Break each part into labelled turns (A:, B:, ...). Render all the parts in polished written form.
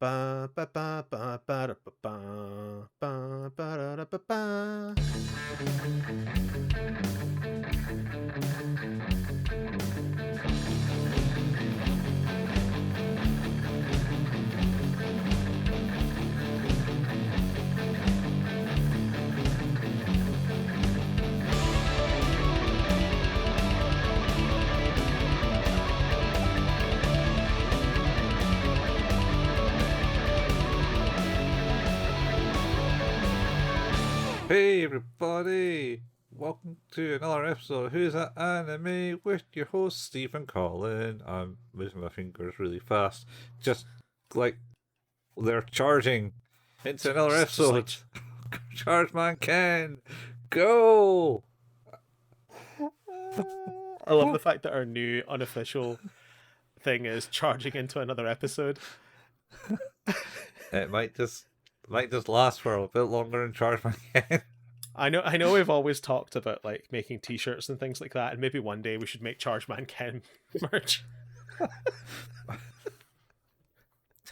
A: Ba ba ba ba ba da ba ba ba ba da da ba ba.
B: Hey everybody! Welcome to another episode of Who's That Anime with your host Stephen Collin. I'm moving my fingers really fast, just like they're charging into another episode. Chargeman can go!
A: I love the fact that our new unofficial thing is charging into another episode.
B: It might just last for a bit longer than Chargeman can.
A: I know we've always talked about like making t-shirts and things like that, and maybe one day we should make Chargeman Ken merch.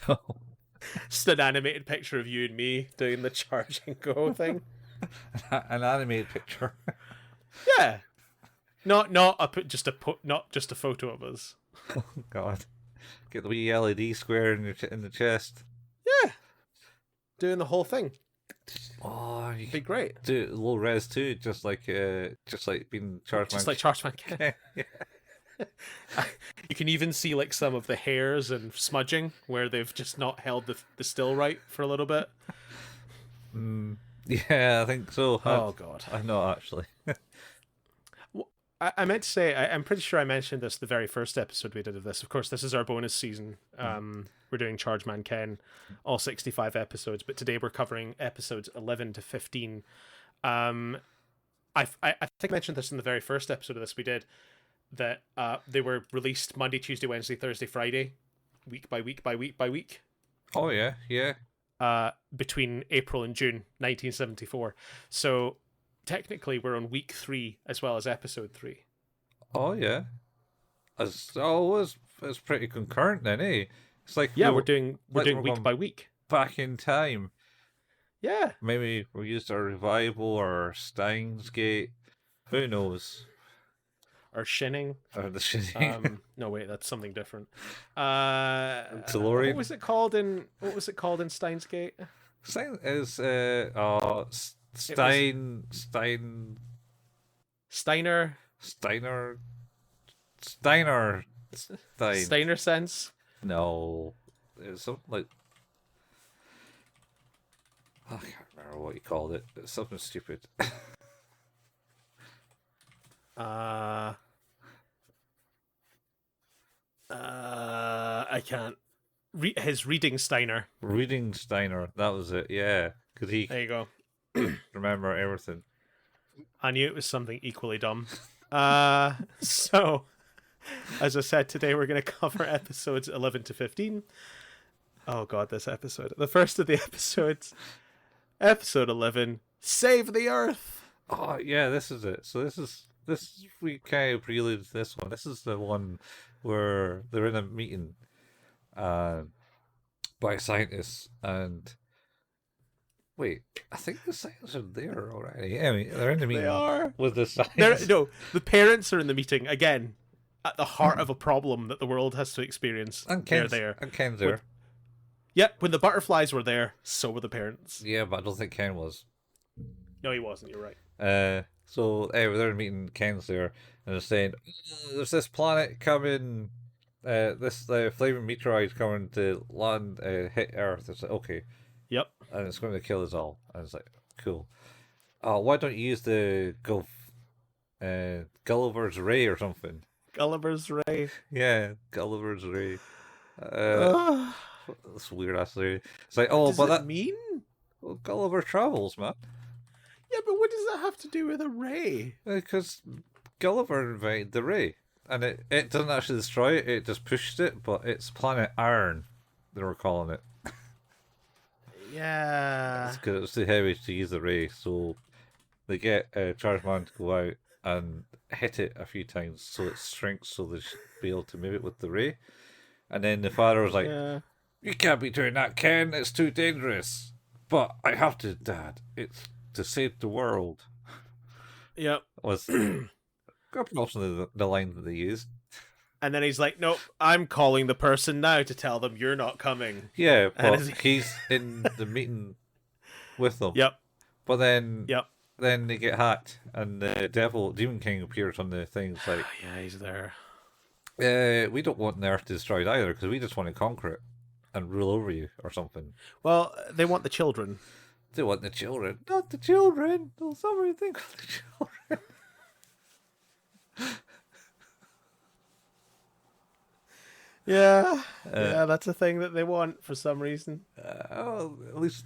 B: No.
A: Just an animated picture of you and me doing the charge and go thing.
B: An animated picture.
A: Yeah. Not just a photo of us.
B: Oh god. Get the wee LED square in the chest.
A: Yeah. Doing the whole thing.
B: Oh, you
A: Be great.
B: do it low res too, just like being Chargeman.
A: Just like Chargeman Ken.
B: Yeah.
A: You can even see like some of the hairs and smudging where they've just not held the still right for a little bit.
B: Yeah, I think so.
A: Oh god.
B: I know actually.
A: I meant to say, I'm pretty sure I mentioned this the very first episode we did of this. Of course, this is our bonus season. We're doing Chargeman Ken, all 65 episodes, but today we're covering episodes 11 to 15. I think I mentioned this in the very first episode of this we did, that they were released Monday, Tuesday, Wednesday, Thursday, Friday, week by week by week by week.
B: Oh yeah, yeah.
A: Between April and June 1974. So technically we're on week 3 as well as episode 3.
B: Oh yeah. As always, it's pretty concurrent then, eh? It's like
A: We're doing week by week.
B: Back in time.
A: Yeah.
B: Maybe we used our revival or Steins Gate. Who knows?
A: Or Shinning.
B: Or the shitty
A: No wait, that's something different.
B: DeLorean.
A: What was it called in Steins Gate?
B: Stein is
A: Steiner sense.
B: No, it's something like I can't remember what you called it. It's something stupid.
A: I can't. His reading Steiner.
B: Reading Steiner, that was it. Yeah, because he
A: There you go.
B: remember everything.
A: I knew it was something equally dumb. So, as I said, today we're going to cover episodes 11 to 15. Oh god, this episode. The first of the episodes, episode 11, Save the Earth!
B: Oh yeah, this is it. So this we kind of prelude this one. This is the one where they're in a meeting by scientists and wait, I think the scientists are there already. I mean, they're in the meeting
A: They are.
B: with the scientists.
A: No, the parents are in the meeting, again, at the heart of a problem that the world has to experience.
B: And
A: They're
B: Ken's
A: there.
B: And Ken's there.
A: Yep, when the butterflies were there, so were the parents.
B: Yeah, but I don't think Ken was.
A: No, he wasn't, you're right.
B: So anyway, they're meeting. Ken's there, and they're saying, "Oh, there's this planet coming. This flaming meteorite coming to land, hit Earth." It's like, okay,
A: Yep.
B: and it's going to kill us all. And it's like, cool. Why don't you use the Gulliver's Ray or something?
A: Gulliver's Ray.
B: Yeah, Gulliver's Ray. That's weird, actually. It's like, oh,
A: Does
B: but
A: it
B: that
A: mean?
B: well, Gulliver travels, man.
A: Yeah, but what does that have to do with a ray?
B: Because Gulliver invented the ray, and it doesn't actually destroy it; it just pushed it. But it's planet Iron, they were calling it.
A: Yeah.
B: Because it was too heavy to use the ray, so they get Chargeman to go out and hit it a few times, so it shrinks, so they should be able to move it with the ray. And then the father was like,
A: Yeah.
B: You can't be doing that, Ken. It's too dangerous. But I have to, Dad. It's to save the world.
A: Yep.
B: Was approximately the line that they used.
A: And then he's like, nope, I'm calling the person now to tell them you're not coming.
B: Yeah,
A: And
B: but he's in the meeting with them.
A: Yep.
B: But then
A: Yep.
B: then they get hacked, and the Demon King appears on the thing. It's like,
A: Yeah, he's there.
B: we don't want the Earth destroyed either, because we just want to conquer it and rule over you or something.
A: Well, they want the children.
B: They want the children, not the children. There's somebody think of the children.
A: Yeah, yeah, that's a thing that they want for some reason.
B: Well, at least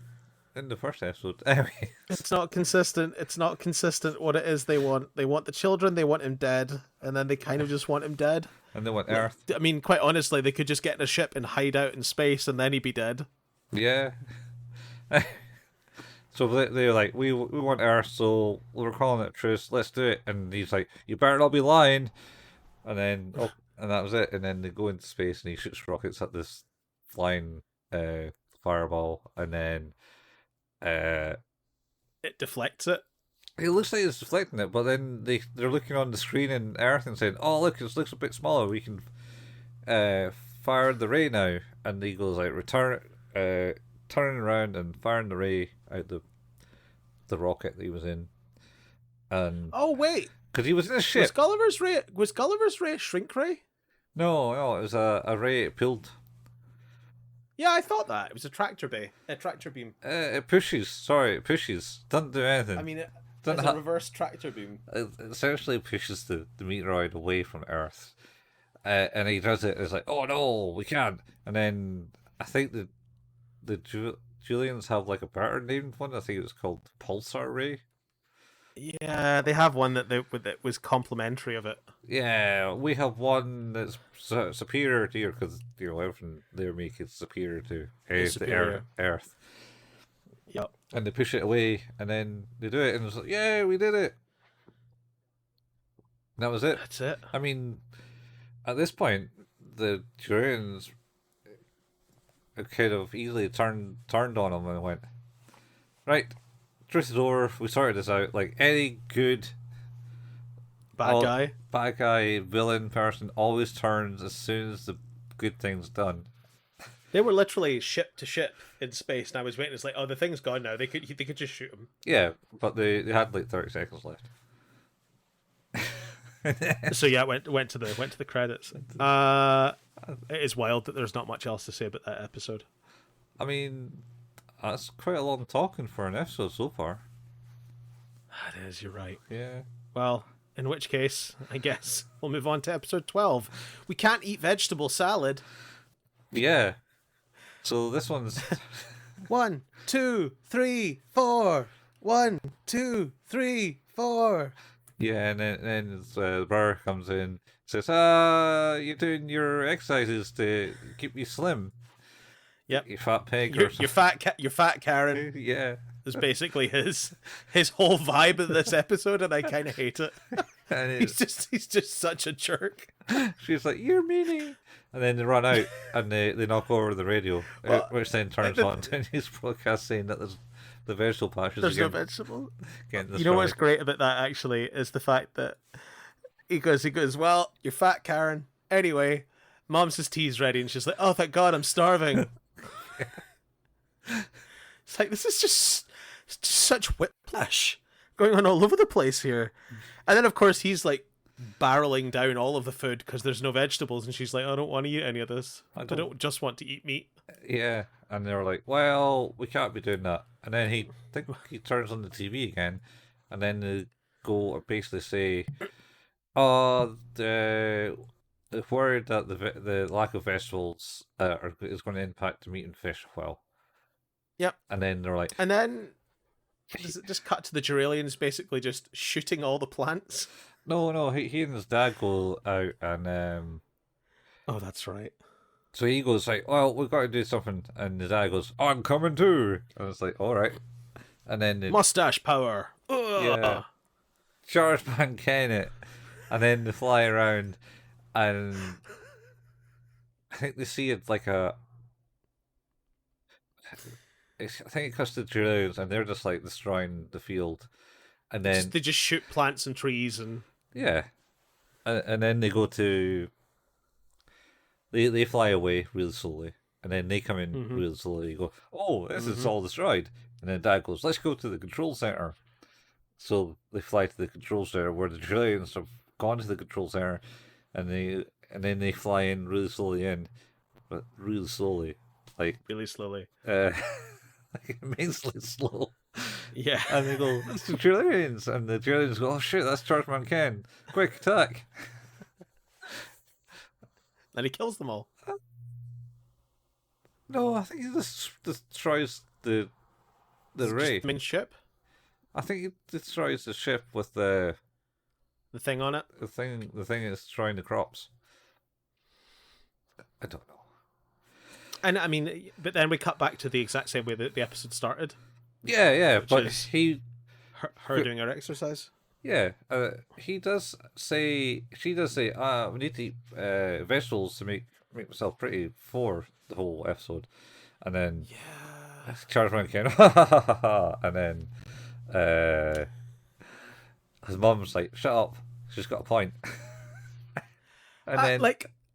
B: in the first episode. Anyway,
A: It's not consistent. It's not consistent what it is they want. They want the children, they want him dead, and then they kind of just want him dead.
B: and they want Earth.
A: I mean, quite honestly, they could just get in a ship and hide out in space, and then he'd be dead.
B: Yeah. So they're like, we want Earth, so we're calling it a truce. Let's do it. And he's like, you better not be lying. And then, and that was it. And then they go into space, and he shoots rockets at this flying fireball, and then
A: It deflects it.
B: it looks like it's deflecting it. But then they're looking on the screen in Earth and saying, "Oh, look, it looks a bit smaller. We can fire the ray now." And he goes like, turning around and firing the ray out the rocket that he was in. And
A: Oh wait,
B: because he was in a ship.
A: Was Gulliver's ray a shrink ray?
B: No, it was a ray it pulled.
A: Yeah, I thought that it was a tractor beam.
B: It pushes. Sorry, it pushes. Doesn't do anything.
A: I mean, it's
B: Doesn't
A: a reverse tractor beam.
B: it essentially pushes the meteoroid away from Earth. And he does it. It's like, oh no, we can't. And then I think the Julians have like a better named one. I think it was called Pulsar Ray.
A: Yeah, they have one that was complimentary of it.
B: Yeah, we have one that's superior to yours, because everything they make is superior to
A: superior.
B: Earth.
A: Yep.
B: And they push it away, and then they do it, and it's like, yeah, we did it. And that was it.
A: That's it.
B: I mean, at this point, the Jurians kind of easily turned on them and went, right, truth is over. We sorted this out. Like any good bad guy, villain person always turns as soon as the good thing's done.
A: They were literally ship to ship in space, and I was waiting. It's like, oh, the thing's gone now. They could just shoot him.
B: Yeah, but they had like 30 seconds left.
A: So yeah, went to the credits. It is wild that there's not much else to say about that episode.
B: I mean, that's quite a long talking for an episode so far.
A: That is, you're right.
B: Yeah.
A: Well, in which case, I guess we'll move on to episode 12. We can't eat vegetable salad.
B: Yeah. So this one's
A: 1, 2, 3, 4. 1, 2, 3, 4.
B: yeah, and then the bar comes in, says, you're doing your exercises to keep you slim.
A: Yep.
B: You fat pig
A: You're
B: or something.
A: You're fat Karen.
B: Yeah.
A: Is basically his whole vibe of this episode, and I kind of hate it.
B: And
A: He's just such a jerk.
B: she's like, you're meanie. And then they run out and they knock over the radio,
A: Well,
B: which then turns on to his broadcast saying that there's the vegetable patches.
A: There's no
B: again,
A: vegetable.
B: getting
A: You know what's
B: destroyed.
A: great about that actually is the fact that he goes, well, you're fat, Karen. Anyway, Mom says tea's ready, and she's like, oh, thank God, I'm starving. It's like, this is just such whiplash going on all over the place here. And then, of course, he's like barreling down all of the food because there's no vegetables, and she's like, I don't want to eat any of this. I don't just want to eat meat.
B: Yeah, and they were like, well, we can't be doing that. And then he turns on the TV again, and then they go basically say, oh, they're worried that the lack of vegetables is going to impact the meat and fish. Well,
A: yep.
B: And then they're like,
A: and then does it just cut to the Duralians basically just shooting all the plants?
B: no, he and his dad go out and
A: oh, that's right.
B: so he goes like, well, we've got to do something, and the dad goes, I'm coming too, and it's like, all right, and then
A: mustache power. Ugh.
B: Yeah, Chargeman can it, and then they fly around, and I think they see it's like a I think it cuts to the Drillings, and they're just like destroying the field, and then
A: They just shoot plants and trees and
B: yeah, and then they go to they fly away really slowly, and then they come in really slowly. You go, oh, this is all destroyed, and then Dad goes, let's go to the control center. So they fly to the control center where the Trillions have gone to the control center, and then they fly in really slowly but really slowly, like
A: really slowly.
B: like immensely slow.
A: Yeah.
B: And they go, that's the Trillions, and the Trillions go, oh shit, that's Chargeman Ken, quick attack.
A: And he kills them all.
B: No, I think he just destroys the ray.
A: Main ship.
B: I think he destroys the ship with the
A: thing on it.
B: The thing is destroying the crops. I don't know.
A: And I mean, but then we cut back to the exact same way that the episode started.
B: Yeah, but
A: her doing her exercise.
B: Yeah, she does say, we need to eat vegetables to make myself pretty for the whole episode, and then Chargeman came, and then his mum's like, shut up, she's got a point. And then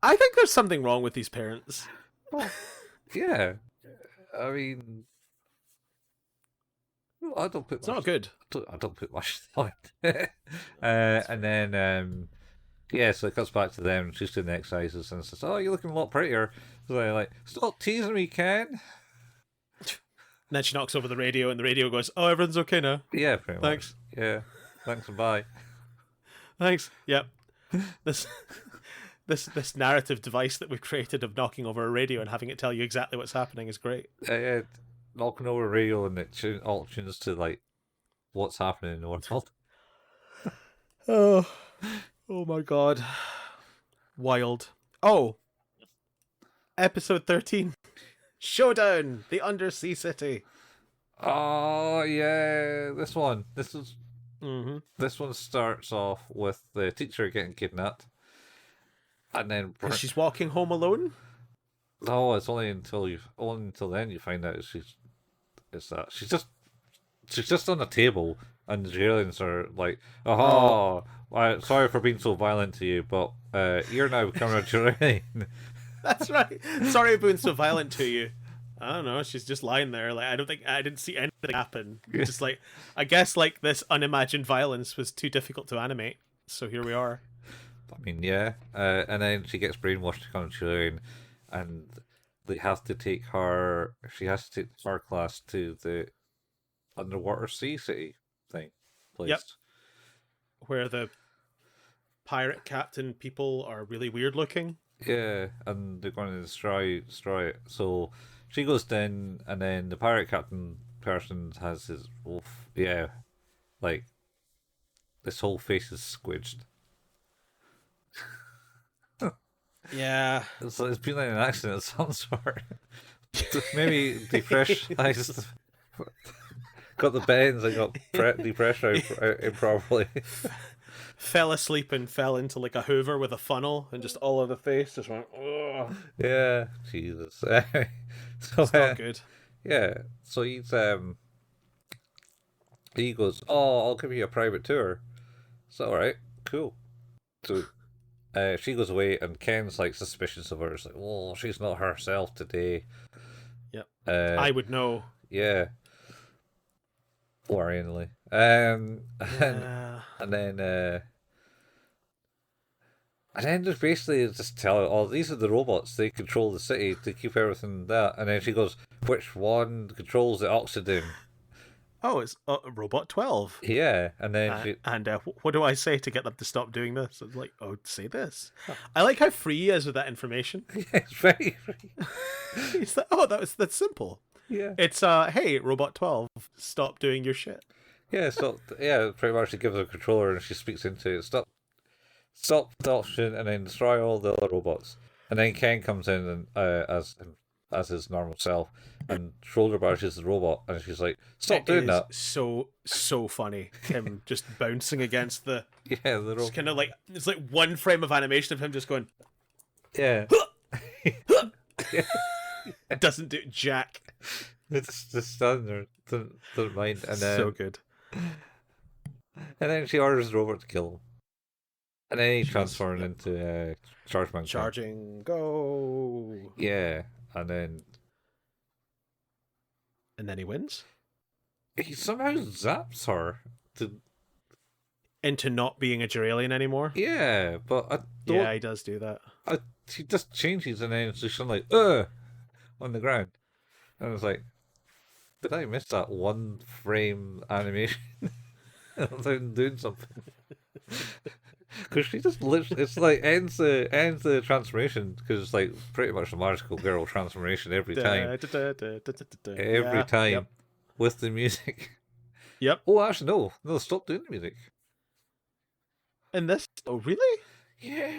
A: I think there's something wrong with these parents.
B: Well, yeah, I mean, I don't put.
A: It's not good.
B: I don't put much thought. And then, so it cuts back to them. She's doing the exercises and says, "Oh, you're looking a lot prettier." So they're like, "Stop teasing me, Ken."
A: And then she knocks over the radio, and the radio goes, "Oh, everything's okay now."
B: Yeah, pretty much.
A: Thanks.
B: Yeah, thanks and bye.
A: Thanks. Yep. This narrative device that we've created of knocking over a radio and having it tell you exactly what's happening is great.
B: Knocking over a radio and it all tunes to like what's happening in the world.
A: Oh my god. Wild. Oh. Episode 13. Showdown, the Undersea City.
B: Oh yeah, this one. This one starts off with the teacher getting kidnapped. And then
A: she's walking home alone?
B: No, it's only until then you find out she's just on a table, and the aliens are like, sorry for being so violent to you, but you're now becoming a Juralian.
A: That's right. Sorry for being so violent to you. I don't know. She's just lying there. Like, I didn't see anything happen. Just like, I guess like this unimagined violence was too difficult to animate. So here we are.
B: I mean, yeah. And then she gets brainwashed to become a Juralian, and they have to take her. She has to take her class to the underwater sea city thing. Place.
A: Yep. Where the pirate captain people are really weird looking.
B: Yeah, and they're going to destroy it. So she goes down, and then the pirate captain person has his wolf. Yeah, like this whole face is squidged.
A: Yeah.
B: So it's been like an accident of some sort. Maybe depressurized. Got the bends and got depressurized improperly.
A: Fell asleep and fell into like a Hoover with a funnel, and just all of the face just went, ugh.
B: Yeah, Jesus. So
A: it's not good.
B: Yeah, so he goes, oh, I'll give you a private tour. So, alright, cool. So she goes away, and Ken's like suspicious of her. It's like, oh, she's not herself today.
A: Yep. I would know.
B: Yeah. Worryingly. And then just basically just tell her, oh, these are the robots. They control the city to keep everything that. And then she goes, which one controls the oxygen?
A: Oh, it's Robot 12.
B: Yeah, and then
A: what do I say to get them to stop doing this? It's like, oh, say this. I like how free he is with that information.
B: Yeah, it's very free.
A: He's like, oh, that's simple.
B: Yeah.
A: It's hey, Robot 12, stop doing your shit.
B: Yeah, pretty much she gives her a controller and she speaks into it. Stop the oxygen and then destroy all the other robots. And then Ken comes in and as his normal self and shoulder barges the robot, and she's like, stop doing that.
A: So funny. Him just bouncing against the
B: robot.
A: It's kind of like, it's like one frame of animation of him just going,
B: yeah.
A: It doesn't do jack.
B: It's just standing there, doesn't mind, and
A: So
B: then
A: good.
B: she orders the robot to kill him, and then he
A: She does.
B: transforms
A: Yep.
B: into Chargeman Ken.
A: Charging, go.
B: Yeah, and then
A: And then he wins.
B: he somehow zaps her.
A: Into not being a Duralian anymore.
B: Yeah, but I don't.
A: Yeah, he does do that.
B: She just changes, and then it's just like on the ground, and I was like, did I miss that one frame animation? I'm doing something. Because she just literally, it's like ends the transformation, because it's like pretty much a magical girl transformation every time. Every time.
A: Yep.
B: With the music.
A: Yep.
B: Oh, actually, no, stop doing the music.
A: And this, oh really?
B: Yeah.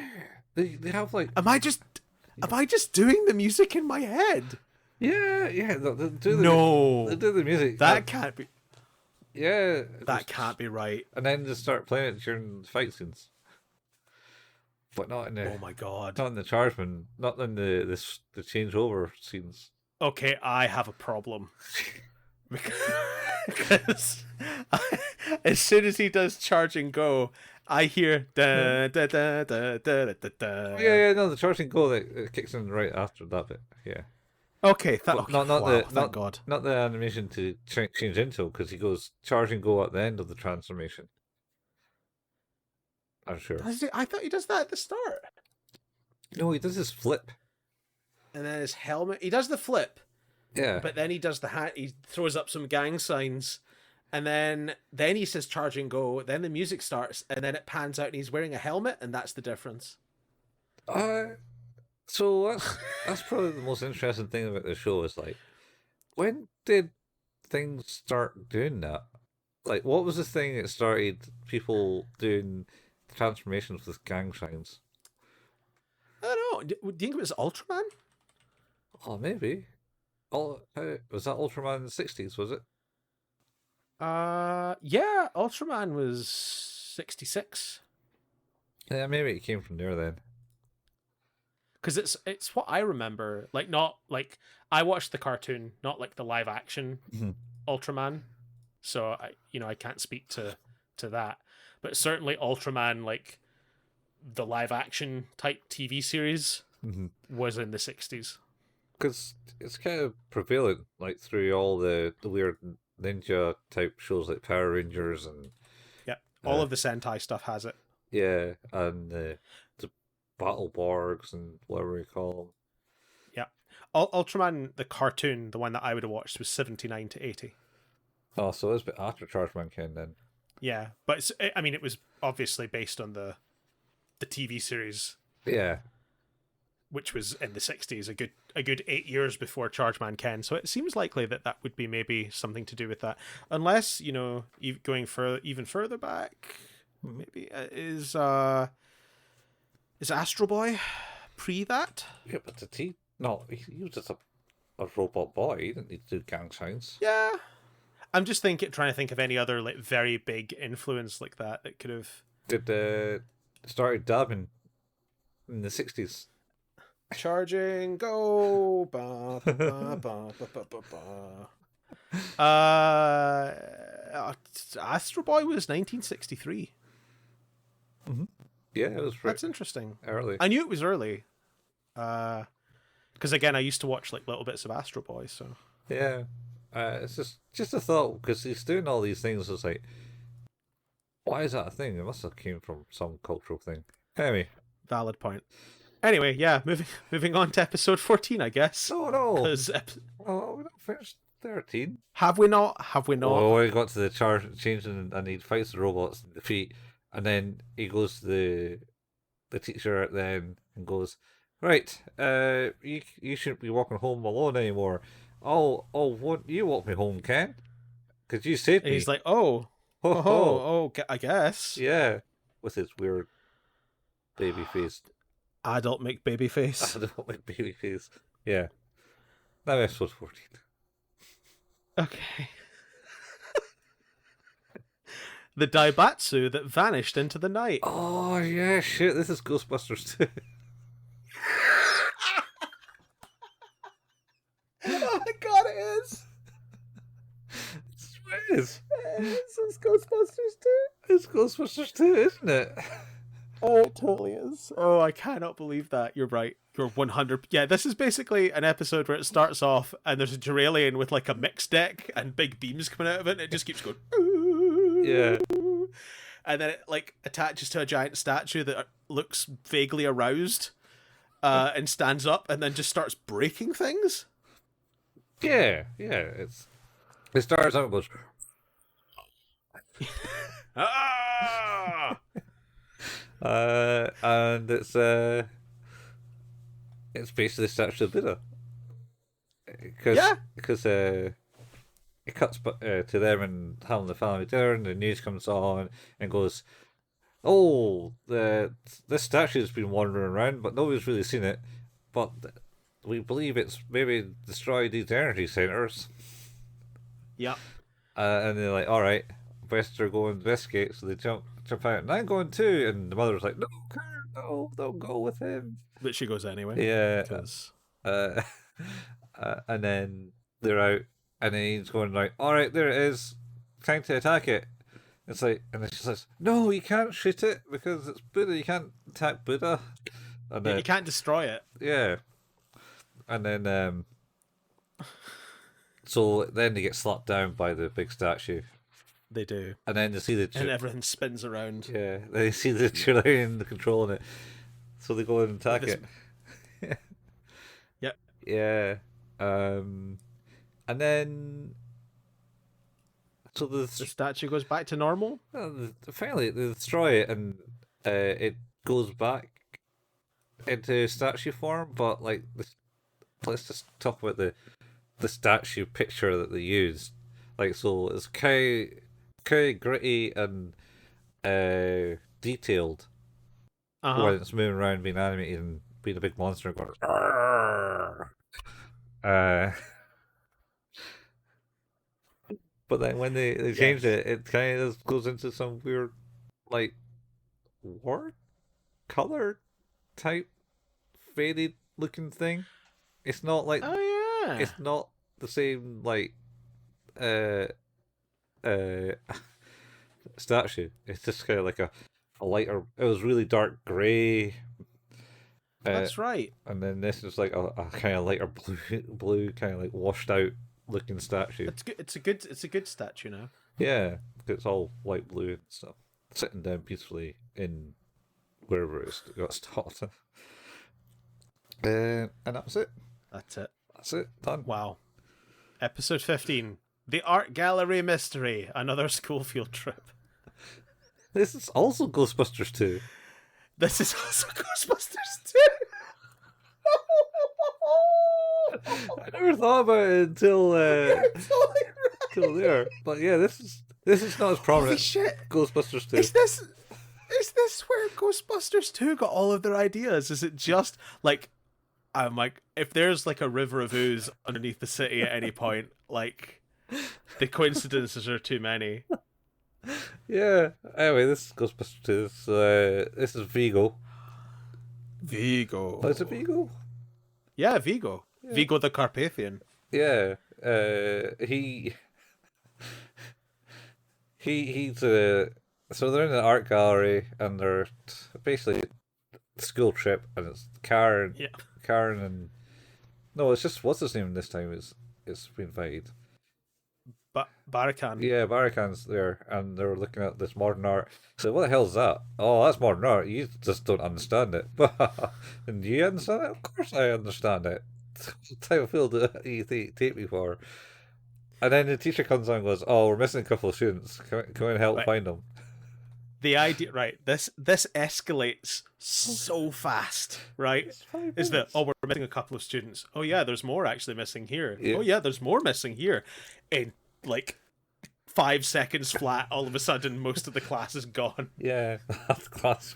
B: They have like.
A: Am I just doing the music in my head?
B: Yeah. They do the music.
A: That can't be.
B: Yeah.
A: That can't be right.
B: And then just start playing it during the fight scenes. But not in the.
A: Oh my god.
B: Not in the Chargeman. Not in the changeover scenes.
A: Okay, I have a problem. Because as soon as he does charge and go, I hear da da da da da da da.
B: Yeah, no, the charging go that kicks in right after that bit. Yeah.
A: Okay,
B: Not
A: wow,
B: not
A: God.
B: Not the animation to change into, because he goes charge and go at the end of the transformation. I'm sure.
A: I thought he does that at the start.
B: No, he does his flip.
A: And then his helmet. He does the flip.
B: Yeah.
A: But then he does the hat. He throws up some gang signs, and then he says charge and go. Then the music starts, and then it pans out, and he's wearing a helmet, and that's the difference.
B: So that's probably the most interesting thing about the show is like, when did things start doing that? Like, what was the thing that started people doing transformations with gang signs?
A: I don't know. Do you think it was Ultraman?
B: Oh, maybe. Was that Ultraman in the 60s, was it?
A: Yeah, Ultraman was 66.
B: Yeah, maybe it came from there then.
A: Because it's what I remember. Like, not like I watched the cartoon, not like the live action Ultraman. So I can't speak to that. But certainly Ultraman, like the live action type TV series, was in the 60s.
B: Because it's kind of prevalent, like through all the weird ninja type shows like Power Rangers and
A: all of the Sentai stuff has it.
B: Yeah, and the Battle Borgs and whatever you call them.
A: Yeah, Ultraman the cartoon, the one that I would have watched, was 79 to 80.
B: Oh, so it's a bit after Chargeman Ken then.
A: Yeah, but it was obviously based on the TV series.
B: Yeah.
A: Which was in the 60s, a good 8 years before Chargeman Ken. So it seems likely that would be maybe something to do with that. Unless, going even further back, maybe is Astro Boy pre that?
B: Yeah, but he was just a robot boy. He didn't need to do gang signs.
A: Yeah. I'm just trying to think of any other like very big influence like that could have...
B: Started dabbing in the 60s.
A: Charging, go, ba, ba, ba, ba, ba, ba, ba. Astro Boy was 1963.
B: Yeah, it was.
A: That's interesting.
B: Early.
A: I knew it was early. Because again, I used to watch like little bits of Astro Boy. So
B: yeah, it's just a thought, because he's doing all these things. It's like, why is that a thing? It must have came from some cultural thing. Anyway,
A: valid point. Anyway, yeah, moving on to episode 14, I guess.
B: No. We not finished 13.
A: Have we not?
B: Oh, we got to the changing, and he fights the robots in defeat, and then he goes to the teacher at the end and goes, right, you shouldn't be walking home alone anymore. Won't you walk me home, Ken? Because you saved me.
A: And he's like, I guess.
B: Yeah, with his weird baby face.
A: Adult baby face.
B: Yeah. Now episode 14.
A: Okay. The Daibutsu that vanished into the night.
B: Oh, yeah, shit. This is Ghostbusters too.
A: Oh my god, it is.
B: is.
A: It's Ghostbusters too.
B: It's Ghostbusters 2, isn't it?
A: Oh, it totally is. Oh, I cannot believe that. You're right. You're 100. Yeah, this is basically an episode where it starts off and there's a Duralian with like a mix deck and big beams coming out of it, and it just keeps going.
B: Yeah.
A: And then it like attaches to a giant statue that looks vaguely aroused, and stands up, and then just starts breaking things.
B: Yeah. It starts out and goes.
A: Ah!
B: And it's basically the statue of Buddha. Because it cuts to them and having the family dinner, and the news comes on and goes, "Oh, this statue's been wandering around, but nobody's really seen it. But we believe it's maybe destroyed these energy centers."
A: Yeah.
B: And they're like, "All right, best to go investigate." So they jump out, and I'm going too. And the mother's like, "No, Karen, no, don't go with him."
A: But she goes anyway.
B: Yeah.
A: Because
B: And then they're out, and then he's going like, "All right, there it is, time to attack it." It's like, and then she says, "No, you can't shoot it because it's Buddha. You can't attack Buddha." And then,
A: you can't destroy it.
B: yeah. And then so then they get slapped down by the big statue.
A: They do.
B: And then they see
A: and everything spins around.
B: Yeah, they see the Chilean controlling it. So they go and attack it.
A: Yep.
B: Yeah. And then so the
A: statue goes back to normal.
B: Finally they destroy it, and it goes back into statue form. But like, let's just talk about the statue picture that they used. Like, so it's kind of gritty and detailed when it's moving around, being animated and being a big monster and going. But then when they changed it, it kind of goes into some weird, like, war color type faded looking thing. It's not like it's not the same like statue. It's just kind of like a lighter. It was really dark grey.
A: That's right.
B: And then this is like a kind of lighter blue, kind of like washed out looking statue.
A: It's good. It's a good statue now.
B: Yeah, it's all light blue and stuff, sitting down peacefully in wherever it's got stopped. And that's it.
A: That's it.
B: That's it. Done.
A: Wow. Episode 15. The Art Gallery Mystery. Another school field trip.
B: This is also Ghostbusters 2.
A: This is also Ghostbusters 2.
B: I never thought about it until until there. But yeah, this is not as prominent.
A: Holy shit.
B: Ghostbusters 2.
A: Is this where Ghostbusters 2 got all of their ideas? Is it just like, I'm like, if there's like a river of ooze underneath the city at any point, like, the coincidences are too many.
B: Yeah. Anyway, this is Ghostbusters 2. This is Vigo.
A: Vigo.
B: Oh, is it Vigo?
A: Yeah, Vigo. Yeah. Vigo the Carpathian.
B: Yeah. He's so they're in an art gallery, and they're basically a school trip, and it's Karen.
A: Yeah.
B: Karen and no, it's just what's his name this time is been invited.
A: Barakan.
B: Yeah, Barakan's there, and they're looking at this modern art. So what the hell is that? Oh, that's modern art. You just don't understand it. And you understand it? Of course I understand it. What type of field do you take me for? And then the teacher comes on and goes, "Oh, we're missing a couple of students. Come in and help find them."
A: The idea, right? This escalates so fast, right? Is that, oh, we're missing a couple of students. Oh yeah, there's more actually missing here. Yeah. Oh yeah, there's more missing here. In like 5 seconds flat, all of a sudden, most of the class is gone.
B: Yeah, half the class.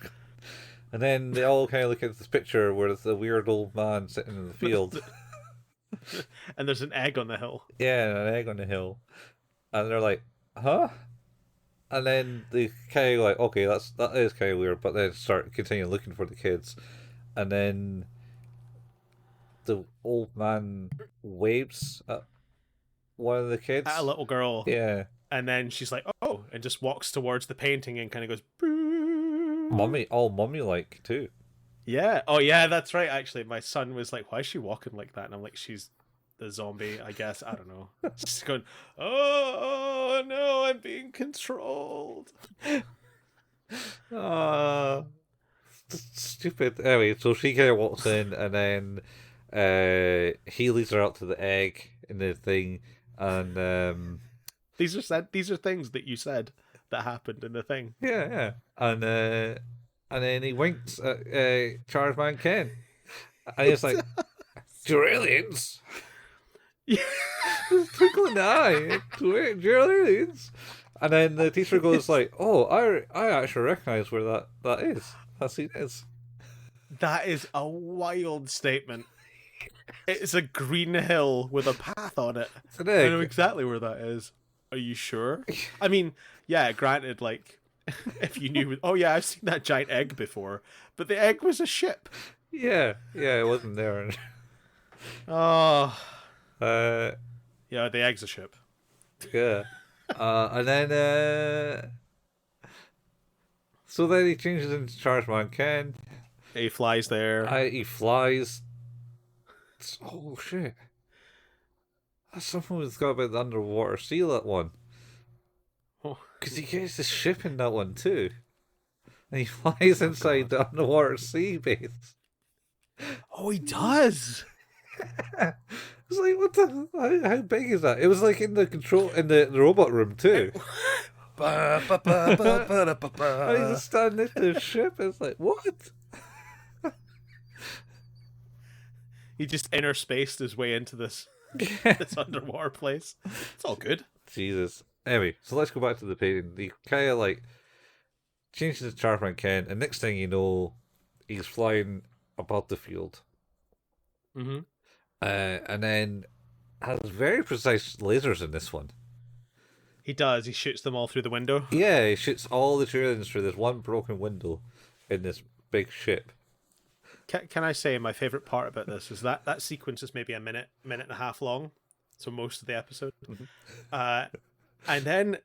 B: And then they all kind of look at this picture where there's a weird old man sitting in the field.
A: And there's an egg on the hill.
B: Yeah, an egg on the hill. And they're like, huh? And then they kind of like, okay, that is kind of weird, but then continue looking for the kids. And then the old man waves at one of the kids.
A: At a little girl.
B: Yeah.
A: And then she's like, oh, and just walks towards the painting and kind of goes, boo.
B: Mummy, all mummy-like, too.
A: Yeah. Oh, yeah, that's right. Actually, my son was like, why is she walking like that? And I'm like, she's the zombie, I guess. I don't know. She's going, oh, no, I'm being controlled.
B: Stupid. Anyway, so she kind of walks in, and then he leads her up to the egg in the thing, and
A: These are things that you said that happened in the thing.
B: yeah, and then he winks at Chargeman Ken, and he's like, "Duralians."
A: Yeah.
B: Twinkle in the eye, Duralians. And then the teacher goes like, "Oh, I actually recognise where that is. That scene is."
A: That is a wild statement. It's a green hill with a path on it.
B: It's an egg.
A: I know exactly where that is. Are you sure? I mean, yeah, granted, like, if you knew, oh yeah, I've seen that giant egg before, but the egg was a ship.
B: Yeah, it wasn't there.
A: Oh.
B: Yeah,
A: the egg's a ship.
B: And then so then he changes into Chargeman Ken.
A: He flies there.
B: He flies. Oh shit! That's something we've got about the underwater sea, that one. Because he gets the ship in that one too, and he flies inside the underwater sea base.
A: Oh, he does.
B: It's like, what the? How big is that? It was like in the robot room too. And he's just standing next to the ship. It's like, what?
A: He just interspaced his way into this underwater place. It's all good.
B: Jesus. Anyway, so let's go back to the painting. He kind of like changes to Chargeman Ken, and next thing you know, he's flying above the field.
A: Mm-hmm.
B: And then has very precise lasers in this one.
A: He does. He shoots them all through the window.
B: Yeah, he shoots all the Tyranids through this one broken window in this big ship.
A: Can I say my favourite part about this is that sequence is maybe a minute and a half long, so most of the episode. And then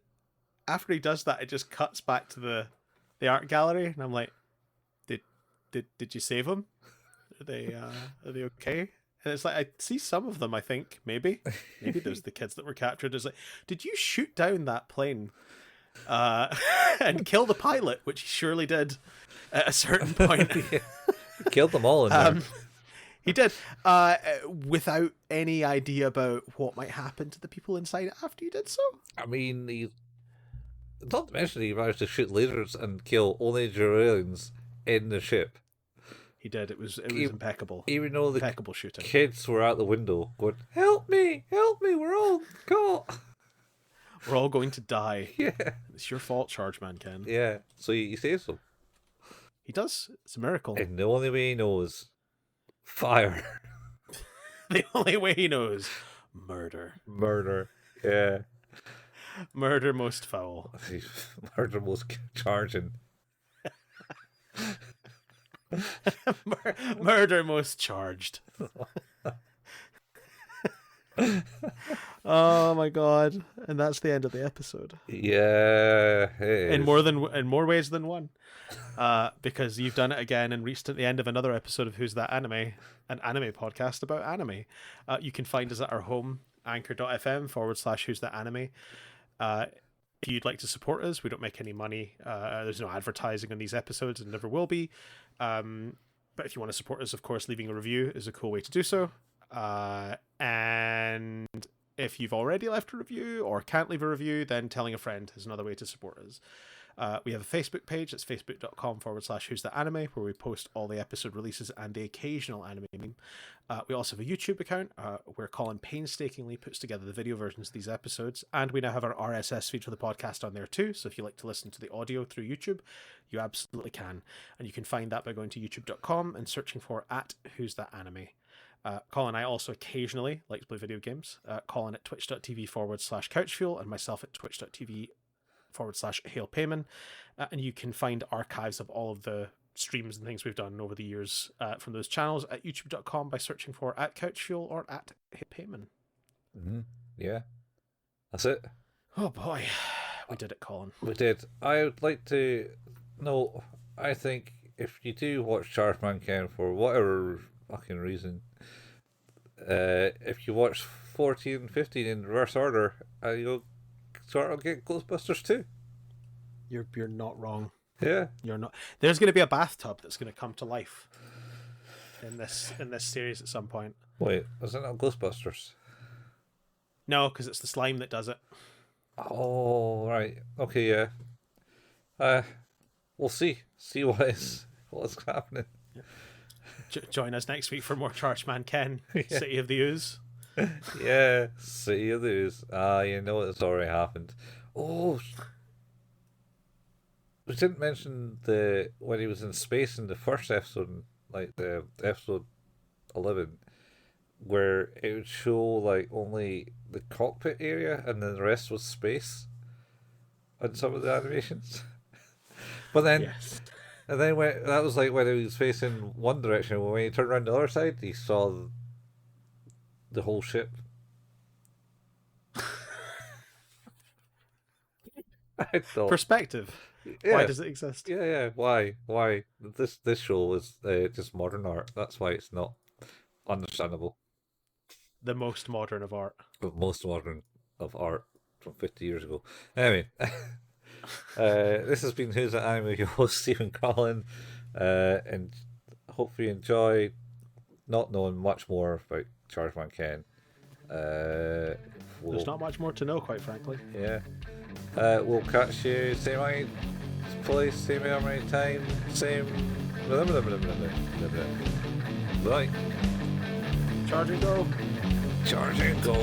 A: after he does that, it just cuts back to the art gallery, and I'm like, did you save them? Are they okay? And it's like, I see some of them, I think, maybe there's the kids that were captured. It's like, did you shoot down that plane and kill the pilot, which he surely did at a certain point?
B: Yeah. He killed them all in there.
A: He did, without any idea about what might happen to the people inside after you did so.
B: I mean, not to mention he managed to shoot lasers and kill only Duralians in the ship.
A: He did. It was impeccable.
B: Even though the
A: impeccable shooting.
B: Kids were out the window going, help me, we're all caught.
A: We're all going to die.
B: Yeah.
A: It's your fault, Chargeman Ken.
B: Yeah. So he saves them.
A: He does. It's a miracle.
B: And the only way he knows, fire.
A: The only way he knows, murder.
B: Murder. Yeah.
A: Murder most foul.
B: Murder most charging.
A: Murder most charged. Oh my god! And that's the end of the episode.
B: Yeah,
A: in more ways than one, because you've done it again and reached at the end of another episode of Who's That Anime, an anime podcast about anime. You can find us at our home, anchor.fm/Who's That Anime. If you'd like to support us, we don't make any money. There's no advertising on these episodes and never will be. But if you want to support us, of course, leaving a review is a cool way to do so. And if you've already left a review or can't leave a review, then telling a friend is another way to support us. We have a Facebook page. It's facebook.com/Who's That Anime, where we post all the episode releases and the occasional anime meme. We also have a YouTube account where Colin painstakingly puts together the video versions of these episodes, and we now have our RSS feed for the podcast on there too. So if you like to listen to the audio through YouTube, you absolutely can, and you can find that by going to youtube.com and searching for @Who's That Anime. Colin and I also occasionally like to play video games. Colin at twitch.tv/couchfuel and myself at twitch.tv/hailpayman. And you can find archives of all of the streams and things we've done over the years from those channels at youtube.com by searching for @couchfuel or @hailpayman.
B: Mm-hmm. Yeah, that's it.
A: Oh boy, we did it, Colin.
B: We did. I would like to know. I think if you do watch Chargeman Ken for whatever fucking reason, if you watch 14 and 15 in reverse order, you'll sort of get Ghostbusters too.
A: You're not wrong.
B: Yeah.
A: You're not. There's going to be a bathtub that's going to come to life in this series at some point.
B: Wait, is it not Ghostbusters?
A: No, because it's the slime that does it.
B: Oh, right. Okay, yeah. We'll see. See what's happening.
A: Join us next week for more Chargeman Ken,
B: Yeah.
A: City of the Ooze.
B: Yeah, City of the Ooze. You know it's already happened. Oh, we didn't mention when he was in space in the first episode, like the episode 11, where it would show like only the cockpit area and then the rest was space on some of the animations. But then,
A: Yes.
B: and then that was like when he was facing one direction. When he turned around the other side, he saw the whole ship. I thought,
A: Perspective.
B: yeah,
A: Why does it exist?
B: yeah. Why? This show is just modern art. That's why it's not understandable.
A: The most modern of art.
B: But most modern of art from 50 years ago. Anyway, this has been Who's That Anime, your host Stephen Collin, and hopefully you enjoy not knowing much more about Chargeman Ken.
A: There's not much more to know, quite frankly.
B: Yeah. We'll catch you same place, same time, same. Bye.
A: Charge and go.
B: Charge and go.